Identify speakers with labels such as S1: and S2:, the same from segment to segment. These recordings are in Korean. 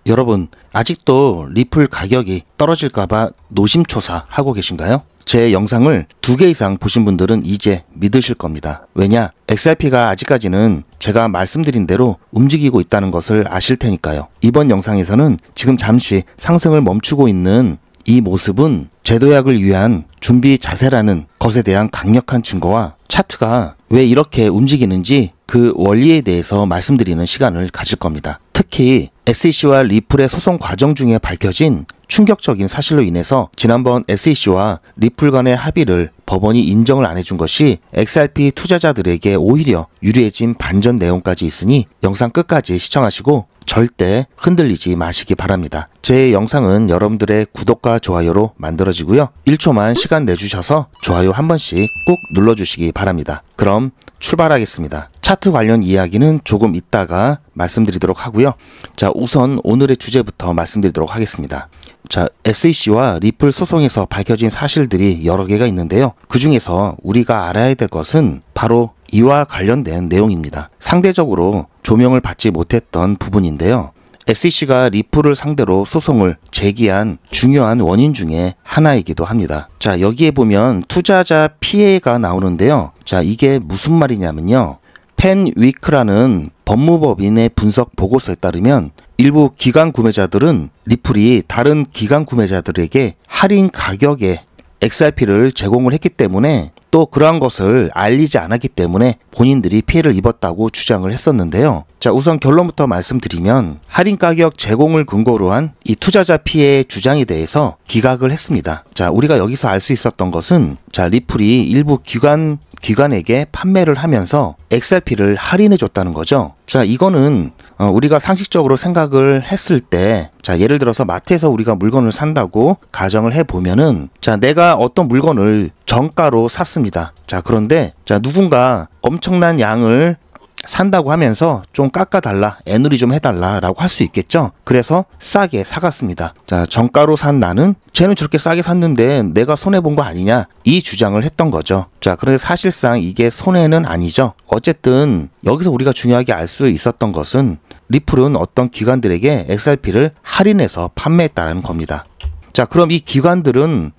S1: 여러분, 아직도 리플 가격이 떨어질까봐 노심초사 하고 계신가요? 제 영상을 2개 이상 보신 분들은 이제 믿으실 겁니다. 왜냐? XRP가 아직까지는 제가 말씀드린 대로 움직이고 있다는 것을 아실 테니까요. 이번 영상에서는 지금 잠시 상승을 멈추고 있는 이 모습은 재도약을 위한 준비 자세라는 것에 대한 강력한 증거와 차트가 왜 이렇게 움직이는지 그 원리에 대해서 말씀드리는 시간을 가질 겁니다. 특히 SEC와 리플의 소송 과정 중에 밝혀진 충격적인 사실로 인해서 지난번 SEC와 리플 간의 합의를 법원이 인정을 안 해준 것이 XRP 투자자들에게 오히려 유리해진 반전 내용까지 있으니 영상 끝까지 시청하시고 절대 흔들리지 마시기 바랍니다. 제 영상은 여러분들의 구독과 좋아요로 만들어지고요. 1초만 시간 내주셔서 좋아요 한 번씩 꾹 눌러주시기 바랍니다. 그럼 출발하겠습니다. 차트 관련 이야기는 조금 이따가 말씀드리도록 하고요. 자, 우선 오늘의 주제부터 말씀드리도록 하겠습니다. 자, SEC와 리플 소송에서 밝혀진 사실들이 여러 개가 있는데요. 그 중에서 우리가 알아야 될 것은 바로 이와 관련된 내용입니다. 상대적으로 조명을 받지 못했던 부분인데요. SEC가 리플을 상대로 소송을 제기한 중요한 원인 중에 하나이기도 합니다. 자, 여기에 보면 투자자 피해가 나오는데요. 자, 이게 무슨 말이냐면요. 펜위크라는 법무법인의 분석 보고서에 따르면 일부 기관 구매자들은 리플이 다른 기관 구매자들에게 할인 가격에 XRP를 제공을 했기 때문에 또 그러한 것을 알리지 않았기 때문에 본인들이 피해를 입었다고 주장을 했었는데요. 자, 우선 결론부터 말씀드리면 할인 가격 제공을 근거로 한 이 투자자 피해 주장에 대해서 기각을 했습니다. 자, 우리가 여기서 알 수 있었던 것은 자, 리플이 일부 기관에게 판매를 하면서 XRP를 할인해 줬다는 거죠. 자, 이거는 우리가 상식적으로 생각을 했을 때 자, 예를 들어서 마트에서 우리가 물건을 산다고 가정을 해보면은 자, 내가 어떤 물건을 정가로 샀습니다. 자, 그런데 자, 누군가 엄청난 양을 산다고 하면서 좀 깎아달라, 애누리 좀 해달라 라고 할 수 있겠죠. 그래서 싸게 사갔습니다. 자, 정가로 산 나는 쟤는 저렇게 싸게 샀는데 내가 손해본 거 아니냐, 이 주장을 했던 거죠. 자, 그런데 사실상 이게 손해는 아니죠. 어쨌든 여기서 우리가 중요하게 알 수 있었던 것은 리플은 어떤 기관들에게 XRP를 할인해서 판매했다는 겁니다. 자, 그럼 이 기관들은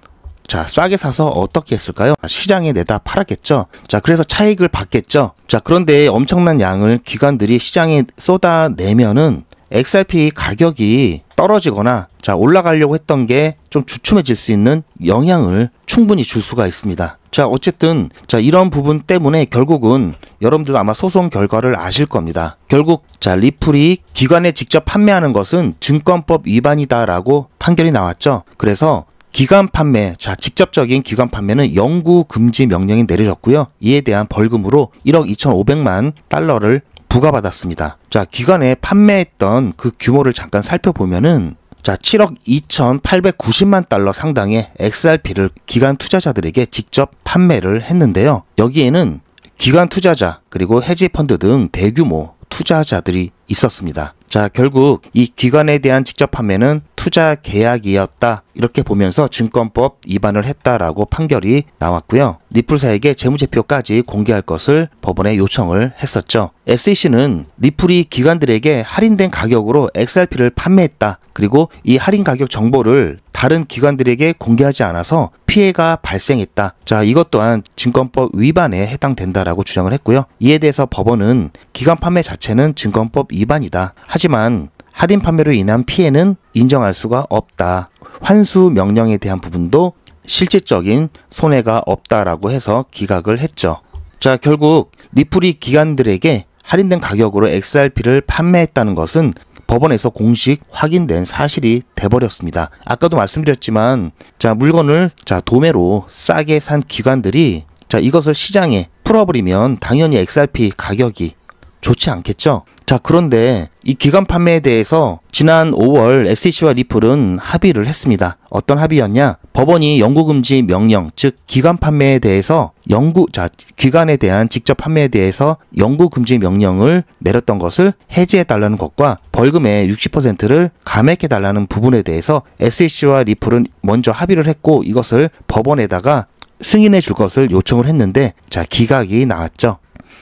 S1: 자, 싸게 사서 어떻게 했을까요? 시장에 내다 팔았겠죠. 자, 그래서 차익을 받겠죠. 자, 그런데 엄청난 양을 기관들이 시장에 쏟아내면은 XRP 가격이 떨어지거나 자, 올라가려고 했던 게 좀 주춤해질 수 있는 영향을 충분히 줄 수가 있습니다. 자, 어쨌든 자, 이런 부분 때문에 결국은 여러분들 아마 소송 결과를 아실 겁니다. 결국 자, 리플이 기관에 직접 판매하는 것은 증권법 위반이다라고 판결이 나왔죠. 그래서 기관 판매, 자, 직접적인 기관 판매는 영구 금지 명령이 내려졌고요. 이에 대한 벌금으로 1억 2,500만 달러를 부과받았습니다. 자, 기관에 판매했던 그 규모를 잠깐 살펴보면은 자, 7억 2,890만 달러 상당의 XRP를 기관 투자자들에게 직접 판매를 했는데요. 여기에는 기관 투자자 그리고 헤지펀드 등 대규모 투자자들이 있었습니다. 자, 결국 이 기관에 대한 직접 판매는 투자 계약이었다, 이렇게 보면서 증권법 위반을 했다라고 판결이 나왔고요. 리플사에게 재무제표까지 공개할 것을 법원에 요청을 했었죠. SEC는 리플이 기관들에게 할인된 가격으로 XRP를 판매했다, 그리고 이 할인 가격 정보를 다른 기관들에게 공개하지 않아서 피해가 발생했다. 자, 이것 또한 증권법 위반에 해당된다라고 주장을 했고요. 이에 대해서 법원은 기관 판매 자체는 증권법 위반이다. 하지만 할인 판매로 인한 피해는 인정할 수가 없다. 환수 명령에 대한 부분도 실질적인 손해가 없다라고 해서 기각을 했죠. 자, 결국 리플이 기관들에게 할인된 가격으로 XRP를 판매했다는 것은 법원에서 공식 확인된 사실이 돼버렸습니다. 아까도 말씀드렸지만 자, 물건을 자, 도매로 싸게 산 기관들이 자, 이것을 시장에 풀어버리면 당연히 XRP 가격이 좋지 않겠죠. 자, 그런데 이 기관 판매에 대해서 지난 5월 SEC와 리플은 합의를 했습니다. 어떤 합의였냐? 법원이 영구금지 명령, 즉 기관 판매에 대해서 기관에 대한 직접 판매에 대해서 영구금지 명령을 내렸던 것을 해지해달라는 것과 벌금의 60%를 감액해달라는 부분에 대해서 SEC와 리플은 먼저 합의를 했고 이것을 법원에다가 승인해 줄 것을 요청을 했는데 자, 기각이 나왔죠.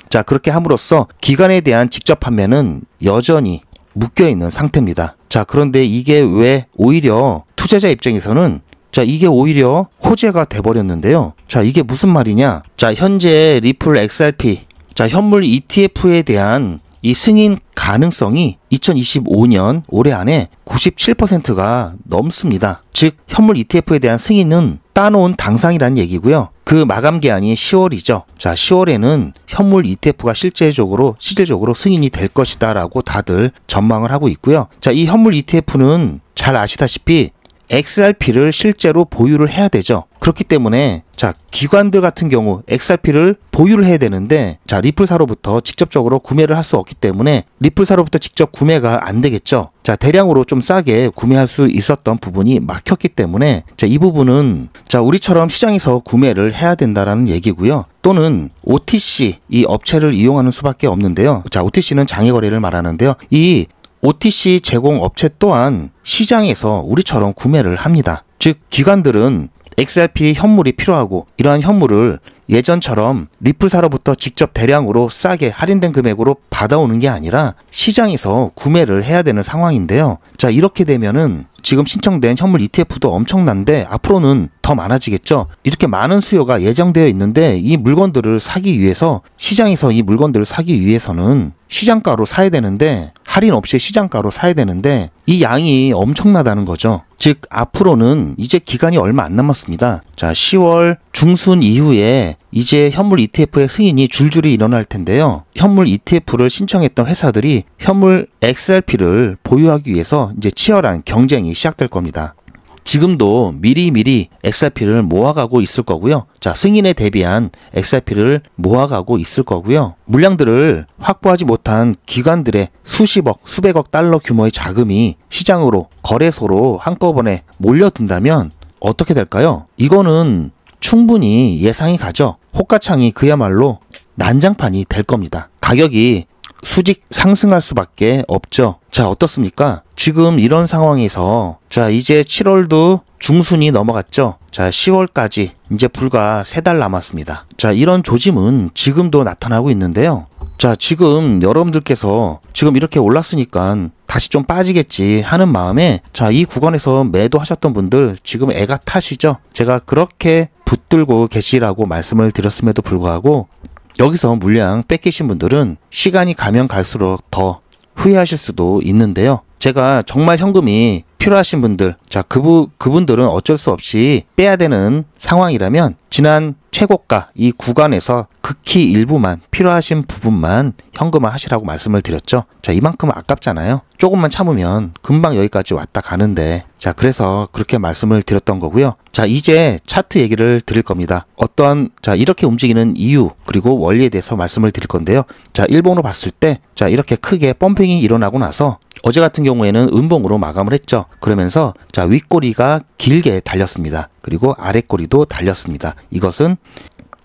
S1: 자, 그렇게 함으로써 기관에 대한 직접 판매는 여전히 묶여있는 상태입니다. 자, 그런데 이게 왜 오히려 투자자 입장에서는 자, 이게 오히려 호재가 돼버렸는데요. 자, 이게 무슨 말이냐? 자, 현재 리플 XRP, 자, 현물 ETF에 대한 이 승인 가능성이 2025년 올해 안에 97%가 넘습니다. 즉, 현물 ETF에 대한 승인은 따놓은 당상이라는 얘기고요. 그 마감 기한이 10월이죠. 자, 10월에는 현물 ETF가 실질적으로 승인이 될 것이다 라고 다들 전망을 하고 있고요. 자, 이 현물 ETF는 잘 아시다시피 XRP를 실제로 보유를 해야 되죠. 그렇기 때문에 자, 기관들 같은 경우 XRP를 보유를 해야 되는데 자, 리플사로부터 직접적으로 구매를 할 수 없기 때문에 리플사로부터 직접 구매가 안 되겠죠. 자, 대량으로 좀 싸게 구매할 수 있었던 부분이 막혔기 때문에 자, 이 부분은 자, 우리처럼 시장에서 구매를 해야 된다라는 얘기고요. 또는 OTC 이 업체를 이용하는 수밖에 없는데요. 자, OTC는 장외 거래를 말하는데요. 이 OTC 제공 업체 또한 시장에서 우리처럼 구매를 합니다. 즉, 기관들은 XRP 현물이 필요하고 이러한 현물을 예전처럼 리플사로부터 직접 대량으로 싸게 할인된 금액으로 받아오는 게 아니라 시장에서 구매를 해야 되는 상황인데요. 자, 이렇게 되면은 지금 신청된 현물 ETF도 엄청난데 앞으로는 더 많아지겠죠. 이렇게 많은 수요가 예정되어 있는데 이 물건들을 사기 위해서 시장에서 이 물건들을 사기 위해서는 시장가로 사야 되는데 할인 없이 시장가로 사야 되는데 이 양이 엄청나다는 거죠. 즉, 앞으로는 이제 기간이 얼마 안 남았습니다. 자, 10월 중순 이후에 이제 현물 ETF의 승인이 줄줄이 일어날 텐데요. 현물 ETF를 신청했던 회사들이 현물 XRP를 보유하기 위해서 이제 치열한 경쟁이 시작될 겁니다. 지금도 미리미리 XRP를 모아가고 있을 거고요. 자, 승인에 대비한 XRP를 모아가고 있을 거고요. 물량들을 확보하지 못한 기관들의 수십억, 수백억 달러 규모의 자금이 시장으로, 거래소로 한꺼번에 몰려든다면 어떻게 될까요? 이거는 충분히 예상이 가죠. 호가창이 그야말로 난장판이 될 겁니다. 가격이 수직 상승할 수밖에 없죠. 자, 어떻습니까? 지금 이런 상황에서 자, 이제 7월도 중순이 넘어갔죠. 자, 10월까지 이제 불과 3달 남았습니다. 자, 이런 조짐은 지금도 나타나고 있는데요. 자, 지금 여러분들께서 지금 이렇게 올랐으니까 다시 좀 빠지겠지 하는 마음에 자, 이 구간에서 매도하셨던 분들 지금 애가 타시죠? 제가 그렇게 붙들고 계시라고 말씀을 드렸음에도 불구하고 여기서 물량 뺏기신 분들은 시간이 가면 갈수록 더 후회하실 수도 있는데요. 제가 정말 현금이 필요하신 분들, 자, 그분들은 어쩔 수 없이 빼야 되는 상황이라면 지난 최고가 이 구간에서 극히 일부만 필요하신 부분만 현금화 하시라고 말씀을 드렸죠. 자, 이만큼은 아깝잖아요. 조금만 참으면 금방 여기까지 왔다 가는데 자, 그래서 그렇게 말씀을 드렸던 거고요. 자, 이제 차트 얘기를 드릴 겁니다. 어떠한 자, 이렇게 움직이는 이유 그리고 원리에 대해서 말씀을 드릴 건데요. 자, 일봉으로 봤을 때 자, 이렇게 크게 펌핑이 일어나고 나서 어제 같은 경우에는 음봉으로 마감을 했죠. 그러면서 자, 윗꼬리가 길게 달렸습니다. 그리고 아랫꼬리도 달렸습니다. 이것은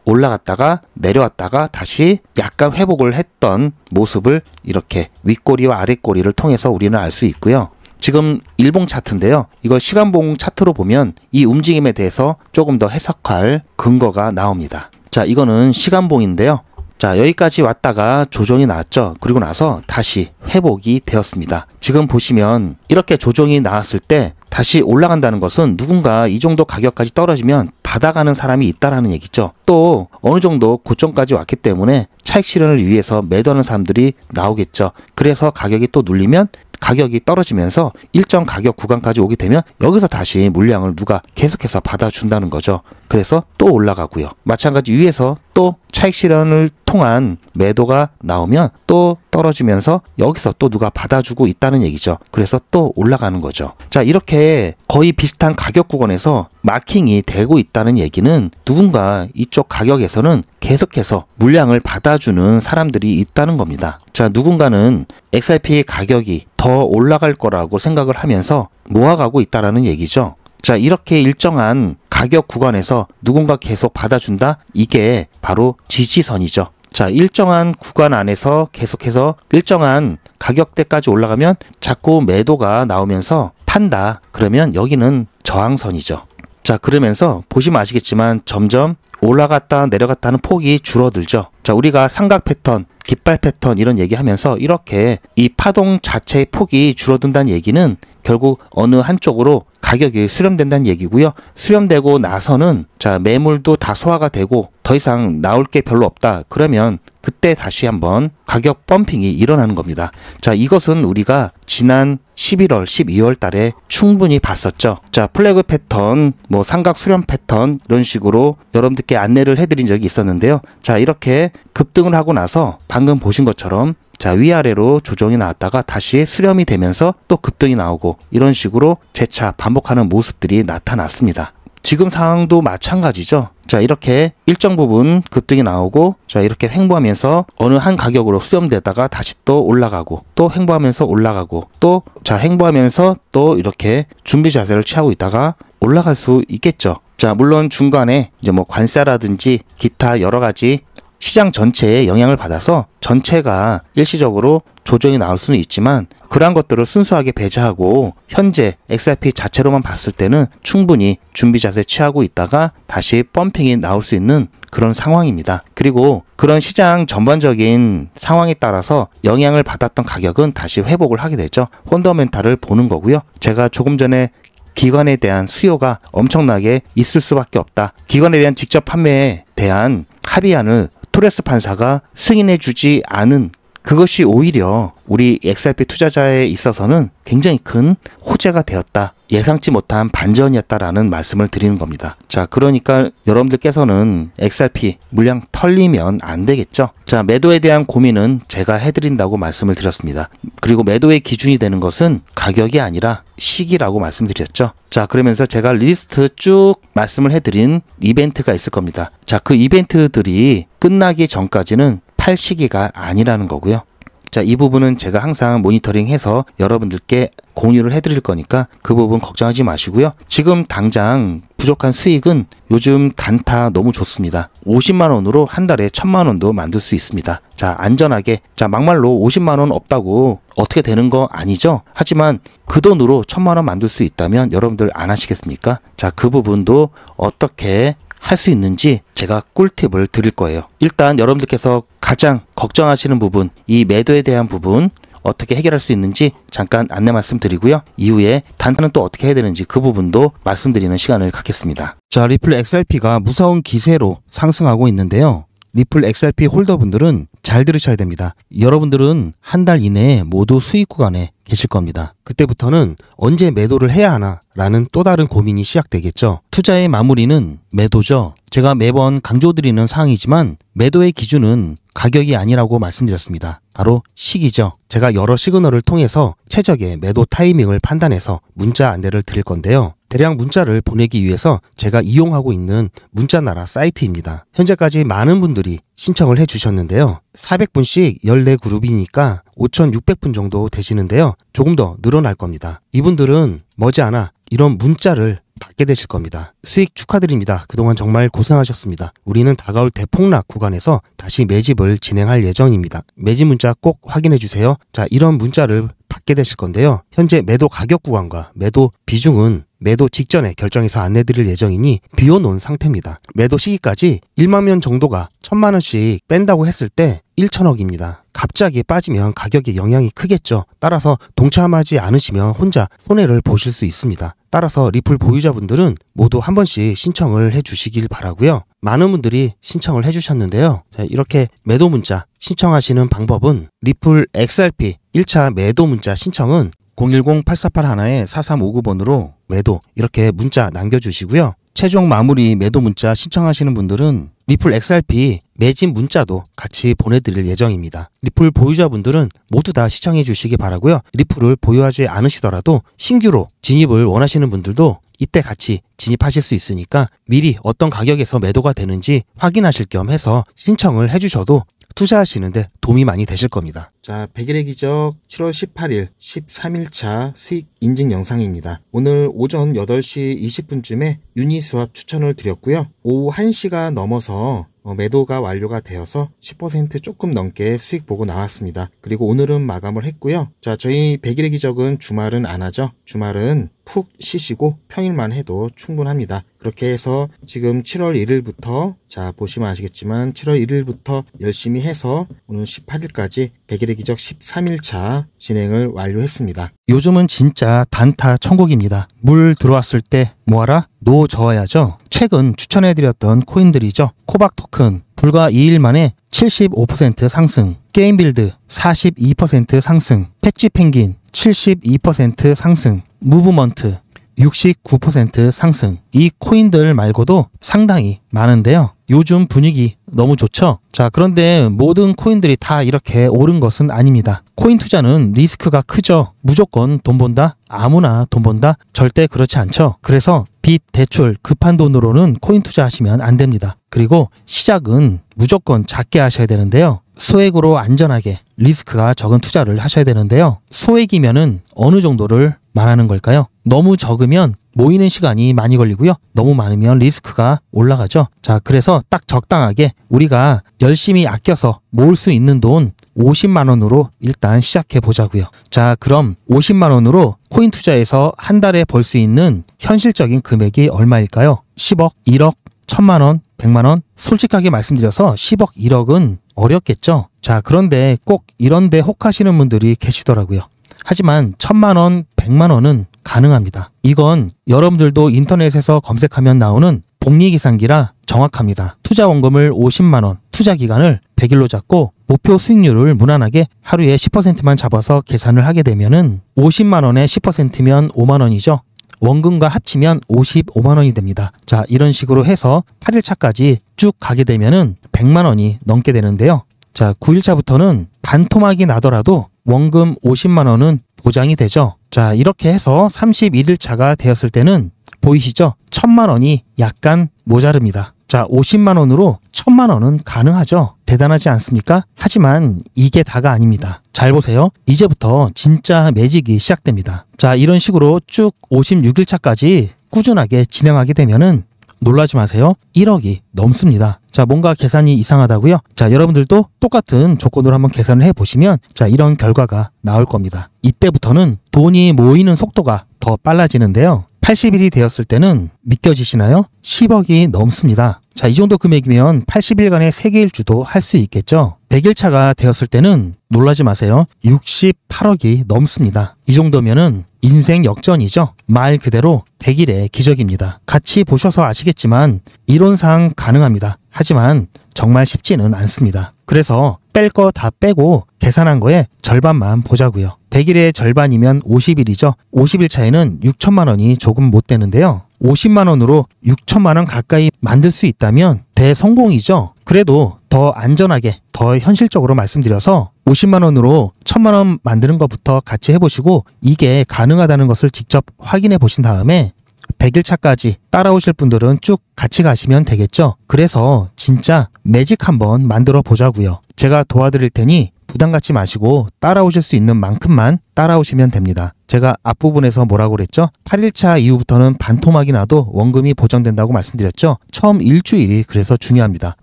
S1: 올라갔다가 내려왔다가 다시 약간 회복을 했던 모습을 이렇게 윗꼬리와 아랫꼬리를 통해서 우리는 알 수 있고요. 지금 일봉 차트인데요. 이걸 시간봉 차트로 보면 이 움직임에 대해서 조금 더 해석할 근거가 나옵니다. 자, 이거는 시간봉인데요. 자, 여기까지 왔다가 조정이 나왔죠. 그리고 나서 다시 회복이 되었습니다. 지금 보시면 이렇게 조정이 나왔을 때 다시 올라간다는 것은 누군가 이 정도 가격까지 떨어지면 받아가는 사람이 있다라는 얘기죠. 또 어느 정도 고점까지 왔기 때문에 차익 실현을 위해서 매도하는 사람들이 나오겠죠. 그래서 가격이 또 눌리면 가격이 떨어지면서 일정 가격 구간까지 오게 되면 여기서 다시 물량을 누가 계속해서 받아준다는 거죠. 그래서 또 올라가고요. 마찬가지 위에서 또 차익 실현을 통한 매도가 나오면 또 떨어지면서 여기서 또 누가 받아주고 있다는 얘기죠. 그래서 또 올라가는 거죠. 자, 이렇게 거의 비슷한 가격 구간에서 마킹이 되고 있다는 얘기는 누군가 이쪽 가격에서는 계속해서 물량을 받아주는 사람들이 있다는 겁니다. 자, 누군가는 XRP 가격이 더 올라갈 거라고 생각을 하면서 모아가고 있다라는 얘기죠. 자, 이렇게 일정한 가격 구간에서 누군가 계속 받아준다? 이게 바로 지지선이죠. 자, 일정한 구간 안에서 계속해서 일정한 가격대까지 올라가면 자꾸 매도가 나오면서 판다. 그러면 여기는 저항선이죠. 자, 그러면서 보시면 아시겠지만 점점 올라갔다 내려갔다 하는 폭이 줄어들죠. 자, 우리가 삼각 패턴, 깃발 패턴 이런 얘기하면서 이렇게 이 파동 자체의 폭이 줄어든다는 얘기는 결국 어느 한쪽으로 가격이 수렴된다는 얘기고요. 수렴되고 나서는 자, 매물도 다 소화가 되고 더 이상 나올 게 별로 없다. 그러면 그때 다시 한번 가격 펌핑이 일어나는 겁니다. 자, 이것은 우리가 지난 11월, 12월 달에 충분히 봤었죠. 자, 플래그 패턴, 뭐 삼각 수렴 패턴 이런 식으로 여러분들께 안내를 해드린 적이 있었는데요. 자, 이렇게 급등을 하고 나서 방금 보신 것처럼 자, 위아래로 조정이 나왔다가 다시 수렴이 되면서 또 급등이 나오고 이런 식으로 재차 반복하는 모습들이 나타났습니다. 지금 상황도 마찬가지죠. 자, 이렇게 일정 부분 급등이 나오고 자, 이렇게 횡보하면서 어느 한 가격으로 수렴되다가 다시 또 올라가고 또 횡보하면서 올라가고 또 자, 횡보하면서 또 이렇게 준비 자세를 취하고 있다가 올라갈 수 있겠죠. 자, 물론 중간에 이제 뭐 관세라든지 기타 여러 가지 시장 전체에 영향을 받아서 전체가 일시적으로 조정이 나올 수는 있지만 그러한 것들을 순수하게 배제하고 현재 XRP 자체로만 봤을 때는 충분히 준비 자세 취하고 있다가 다시 펌핑이 나올 수 있는 그런 상황입니다. 그리고 그런 시장 전반적인 상황에 따라서 영향을 받았던 가격은 다시 회복을 하게 되죠. 펀더멘탈을 보는 거고요. 제가 조금 전에 기관에 대한 수요가 엄청나게 있을 수밖에 없다. 기관에 대한 직접 판매에 대한 합의안을 토레스 판사가 승인해주지 않은 그것이 오히려 우리 XRP 투자자에 있어서는 굉장히 큰 호재가 되었다. 예상치 못한 반전이었다라는 말씀을 드리는 겁니다. 자, 그러니까 여러분들께서는 XRP 물량 털리면 안 되겠죠. 자, 매도에 대한 고민은 제가 해드린다고 말씀을 드렸습니다. 그리고 매도의 기준이 되는 것은 가격이 아니라 시기라고 말씀드렸죠. 자, 그러면서 제가 리스트 쭉 말씀을 해드린 이벤트가 있을 겁니다. 자, 그 이벤트들이 끝나기 전까지는 팔 시기가 아니라는 거고요. 자, 이 부분은 제가 항상 모니터링해서 여러분들께 공유를 해드릴 거니까 그 부분 걱정하지 마시고요. 지금 당장 부족한 수익은 요즘 단타 너무 좋습니다. 50만 원으로 한 달에 1000만 원도 만들 수 있습니다. 자, 안전하게 자, 막말로 50만 원 없다고 어떻게 되는 거 아니죠? 하지만 그 돈으로 1000만 원 만들 수 있다면 여러분들 안 하시겠습니까? 자, 그 부분도 어떻게 할 수 있는지 제가 꿀팁을 드릴 거예요. 일단 여러분들께서 가장 걱정하시는 부분, 이 매도에 대한 부분 어떻게 해결할 수 있는지 잠깐 안내 말씀드리고요. 이후에 단타는 또 어떻게 해야 되는지 그 부분도 말씀드리는 시간을 갖겠습니다. 자, 리플 XRP가 무서운 기세로 상승하고 있는데요. 리플 XRP 홀더분들은 잘 들으셔야 됩니다. 여러분들은 한 달 이내에 모두 수익 구간에 계실 겁니다. 그때부터는 언제 매도를 해야 하나 라는 또 다른 고민이 시작되겠죠. 투자의 마무리는 매도죠. 제가 매번 강조드리는 사항이지만 매도의 기준은 가격이 아니라고 말씀드렸습니다. 바로 시기죠. 제가 여러 시그널을 통해서 최적의 매도 타이밍을 판단해서 문자 안내를 드릴 건데요. 대량 문자를 보내기 위해서 제가 이용하고 있는 문자나라 사이트입니다. 현재까지 많은 분들이 신청을 해주셨는데요. 400분씩 14그룹이니까 5,600분 정도 되시는데요. 조금 더 늘어날 겁니다. 이분들은 머지않아 이런 문자를 받게 되실 겁니다. 수익 축하드립니다. 그동안 정말 고생하셨습니다. 우리는 다가올 대폭락 구간에서 다시 매집을 진행할 예정입니다. 매집 문자 꼭 확인해 주세요. 자, 이런 문자를 받게 되실 건데요. 현재 매도 가격 구간과 매도 비중은 매도 직전에 결정해서 안내드릴 예정이니 비워놓은 상태입니다. 매도 시기까지 1만 명 정도가 1000만 원씩 뺀다고 했을 때 1천억입니다. 갑자기 빠지면 가격에 영향이 크겠죠. 따라서 동참하지 않으시면 혼자 손해를 보실 수 있습니다. 따라서 리플 보유자분들은 모두 한 번씩 신청을 해주시길 바라고요. 많은 분들이 신청을 해주셨는데요. 자, 이렇게 매도 문자 신청하시는 방법은 리플 XRP 1차 매도 문자 신청은 010-8481-4359번으로 매도 이렇게 문자 남겨주시고요. 최종 마무리 매도 문자 신청하시는 분들은 리플 XRP 매집 문자도 같이 보내드릴 예정입니다. 리플 보유자분들은 모두 다 시청해 주시기 바라고요. 리플을 보유하지 않으시더라도 신규로 진입을 원하시는 분들도 이때 같이 진입하실 수 있으니까 미리 어떤 가격에서 매도가 되는지 확인하실 겸 해서 신청을 해주셔도 투자하시는데 도움이 많이 되실 겁니다. 자, 100일의 기적 7월 18일 13일차 수익 인증 영상입니다. 오늘 오전 8시 20분쯤에 유니스왑 추천을 드렸고요. 오후 1시가 넘어서 매도가 완료가 되어서 10% 조금 넘게 수익 보고 나왔습니다. 그리고 오늘은 마감을 했고요. 자, 저희 100일의 기적은 주말은 안 하죠. 주말은 푹 쉬시고 평일만 해도 충분합니다. 그렇게 해서 지금 7월 1일부터 자 보시면 아시겠지만 7월 1일부터 열심히 해서 오늘 18일까지 100일의 기적 13일차 진행을 완료했습니다. 요즘은 진짜 단타 천국입니다. 물 들어왔을 때 뭐하라? 노 저어야죠. 최근 추천해드렸던 코인들이죠. 코박 토큰 불과 2일 만에 75% 상승, 게임빌드 42% 상승, 패치 펭귄 72% 상승, 무브먼트 69% 상승. 이 코인들 말고도 상당히 많은데요. 요즘 분위기 너무 좋죠? 자, 그런데 모든 코인들이 다 이렇게 오른 것은 아닙니다. 코인 투자는 리스크가 크죠. 무조건 돈 번다? 아무나 돈 번다? 절대 그렇지 않죠. 그래서 빚, 대출, 급한 돈으로는 코인 투자하시면 안 됩니다. 그리고 시작은 무조건 작게 하셔야 되는데요. 소액으로 안전하게 리스크가 적은 투자를 하셔야 되는데요. 소액이면은 어느 정도를 말하는 걸까요? 너무 적으면 모이는 시간이 많이 걸리고요. 너무 많으면 리스크가 올라가죠. 자, 그래서 딱 적당하게 우리가 열심히 아껴서 모을 수 있는 돈 50만 원으로 일단 시작해 보자고요. 자, 그럼 50만 원으로 코인 투자에서 한 달에 벌 수 있는 현실적인 금액이 얼마일까요? 10억, 1억, 1000만 원, 100만 원? 솔직하게 말씀드려서 10억, 1억은 어렵겠죠. 자, 그런데 꼭 이런데 혹하시는 분들이 계시더라고요. 하지만 1000만 원, 100만 원은 가능합니다. 이건 여러분들도 인터넷에서 검색하면 나오는 복리계산기라 정확합니다. 투자 원금을 50만 원, 투자 기간을 100일로 잡고 목표 수익률을 무난하게 하루에 10%만 잡아서 계산을 하게 되면은 50만 원에 10%면 5만 원이죠. 원금과 합치면 55만 원이 됩니다. 자, 이런 식으로 해서 8일차까지 쭉 가게 되면은 100만 원이 넘게 되는데요. 자, 9일차부터는 반토막이 나더라도 원금 50만 원은 보장이 되죠. 자, 이렇게 해서 31일차가 되었을 때는 보이시죠? 1000만 원이 약간 모자릅니다. 자, 50만 원으로 1000만 원은 가능하죠. 대단하지 않습니까? 하지만 이게 다가 아닙니다. 잘 보세요. 이제부터 진짜 매직이 시작됩니다. 자, 이런 식으로 쭉 56일차까지 꾸준하게 진행하게 되면은 놀라지 마세요. 1억이 넘습니다. 자, 뭔가 계산이 이상하다고요? 자, 여러분들도 똑같은 조건으로 한번 계산을 해보시면 자, 이런 결과가 나올 겁니다. 이때부터는 돈이 모이는 속도가 더 빨라지는데요. 80일이 되었을 때는 믿겨지시나요? 10억이 넘습니다. 자, 이 정도 금액이면 80일간의 세계일주도 할 수 있겠죠. 100일차가 되었을 때는 놀라지 마세요. 68억이 넘습니다. 이 정도면은 인생 역전이죠. 말 그대로 100일의 기적입니다. 같이 보셔서 아시겠지만 이론상 가능합니다. 하지만 정말 쉽지는 않습니다. 그래서 뺄 거 다 빼고 계산한 거에 절반만 보자고요. 100일의 절반이면 50일이죠. 50일 차에는 6천만 원이 조금 못 되는데요. 50만 원으로 6천만 원 가까이 만들 수 있다면 대성공이죠. 그래도 더 안전하게, 더 현실적으로 말씀드려서 50만 원으로 1000만 원 만드는 것부터 같이 해보시고 이게 가능하다는 것을 직접 확인해 보신 다음에 100일 차까지 따라오실 분들은 쭉 같이 가시면 되겠죠. 그래서 진짜 매직 한번 만들어 보자고요. 제가 도와드릴 테니 부담 갖지 마시고 따라오실 수 있는 만큼만 따라오시면 됩니다. 제가 앞부분에서 뭐라고 그랬죠? 8일차 이후부터는 반토막이 나도 원금이 보장된다고 말씀드렸죠. 처음 일주일이 그래서 중요합니다.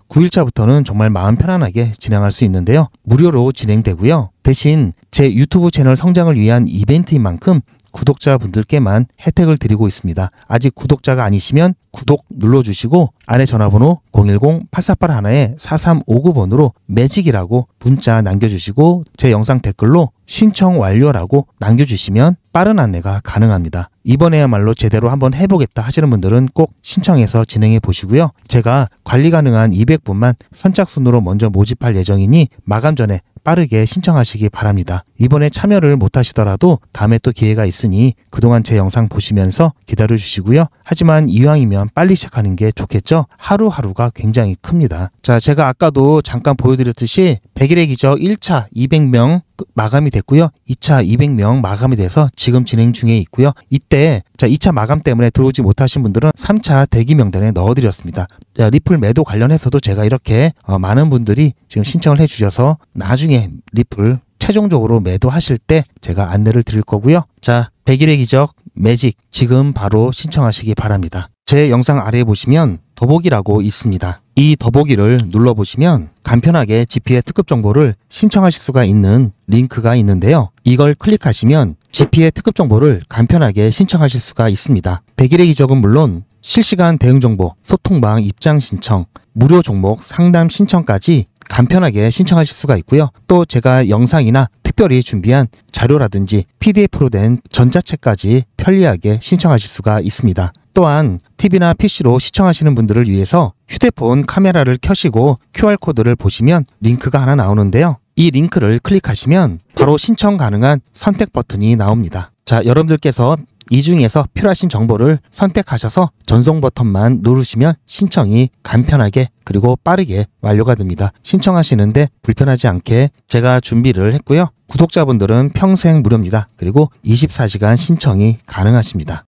S1: 9일차부터는 정말 마음 편안하게 진행할 수 있는데요. 무료로 진행되고요. 대신 제 유튜브 채널 성장을 위한 이벤트인 만큼 구독자분들께만 혜택을 드리고 있습니다. 아직 구독자가 아니시면 구독 눌러주시고 아래 전화번호 010-8481-4359번으로 매직이라고 문자 남겨주시고 제 영상 댓글로 신청 완료라고 남겨주시면 빠른 안내가 가능합니다. 이번에야말로 제대로 한번 해보겠다 하시는 분들은 꼭 신청해서 진행해 보시고요. 제가 관리 가능한 200분만 선착순으로 먼저 모집할 예정이니 마감 전에 빠르게 신청하시기 바랍니다. 이번에 참여를 못하시더라도 다음에 또 기회가 있으니 그동안 제 영상 보시면서 기다려주시고요. 하지만 이왕이면 빨리 시작하는 게 좋겠죠? 하루하루가 굉장히 큽니다. 자, 제가 아까도 잠깐 보여드렸듯이 100일의 기적 1차 200명 마감이 됐고요. 2차 200명 마감이 돼서 지금 진행 중에 있고요. 이때 자 2차 마감 때문에 들어오지 못하신 분들은 3차 대기 명단에 넣어드렸습니다. 자, 리플 매도 관련해서도 제가 이렇게 많은 분들이 지금 신청을 해주셔서 나중에 리플 최종적으로 매도하실 때 제가 안내를 드릴 거고요. 자, 100일의 기적 매직 지금 바로 신청하시기 바랍니다. 제 영상 아래에 보시면 더보기라고 있습니다. 이 더보기를 눌러보시면 간편하게 GP의 특급 정보를 신청하실 수가 있는 링크가 있는데요. 이걸 클릭하시면 GP의 특급 정보를 간편하게 신청하실 수가 있습니다. 100일의 기적은 물론 실시간 대응 정보, 소통방 입장 신청, 무료 종목 상담 신청까지 간편하게 신청하실 수가 있고요. 또 제가 영상이나 특별히 준비한 자료라든지 PDF로 된 전자책까지 편리하게 신청하실 수가 있습니다. 또한 TV나 PC로 시청하시는 분들을 위해서 휴대폰 카메라를 켜시고 QR코드를 보시면 링크가 하나 나오는데요. 이 링크를 클릭하시면 바로 신청 가능한 선택 버튼이 나옵니다. 자, 여러분들께서 이 중에서 필요하신 정보를 선택하셔서 전송 버튼만 누르시면 신청이 간편하게 그리고 빠르게 완료가 됩니다. 신청하시는데 불편하지 않게 제가 준비를 했고요. 구독자분들은 평생 무료입니다. 그리고 24시간 신청이 가능하십니다.